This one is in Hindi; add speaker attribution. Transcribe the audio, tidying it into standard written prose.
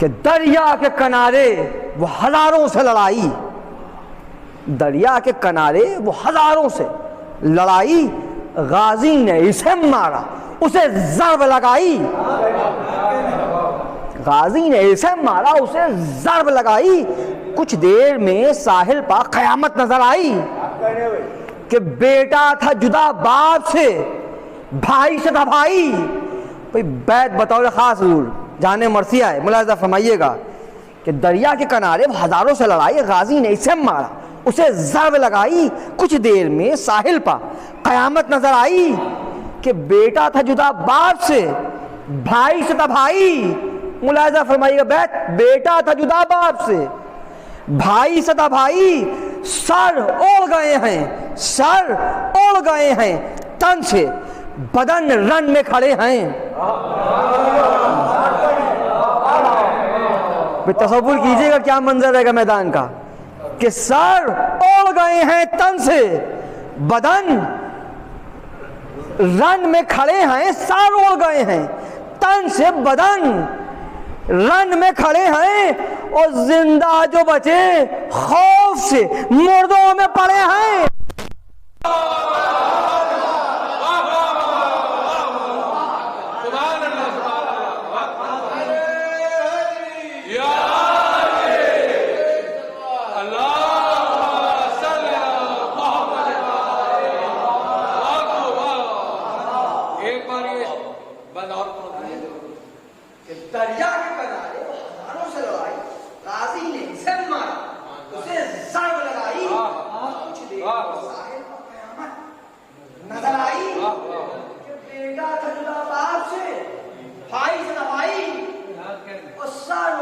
Speaker 1: कि दरिया के किनारे वो हजारों से लड़ाई, दरिया के किनारे वो हजारों से लड़ाई, गाजी ने इसे मारा उसे ज़र्ब लगाई, गाजी ने इसे मारा उसे ज़र्ब लगाई, कुछ देर में साहिल पर कयामत नजर आई कि बेटा था जुदा बाप से, भाई से था भाई। भाई बैत बतौर खास जरूर जाने मरसिया है, मुलाज़ा फरमाइएगा कि दरिया के किनारे हजारों से लड़ाई, गाजी ने इसे मारा उसे ज़र्ब लगाई, कुछ देर में साहिल पर कयामत नजर आई कि बेटा था जुदा बाप से, भाई से था भाई। मुलाज़ा फरमाइएगा बैत, बेटा था जुदा बाप से, भाई से था भाई। सर ओढ़ गए हैं, सर ओढ़ गए हैं तन से, बदन रन में खड़े हैं। तसव्वुर कीजिएगा क्या मंजर रहेगा मैदान का कि सर ओढ़ गए हैं तन से, बदन रन में खड़े हैं, सर ओढ़ गए हैं तन से, बदन रन में खड़े हैं, और जिंदा जो बचे खौफ से मुर्दों में पड़े हैं। दरिया के किनारे हजारों से लड़ाई, गाजी ने इसे मारा उसे ज़र्ब लगाई, कुछ देर में साहिल पर कयामत नजर आई कि बेटा था जुदा बाप से, भाई से था भाई, और सर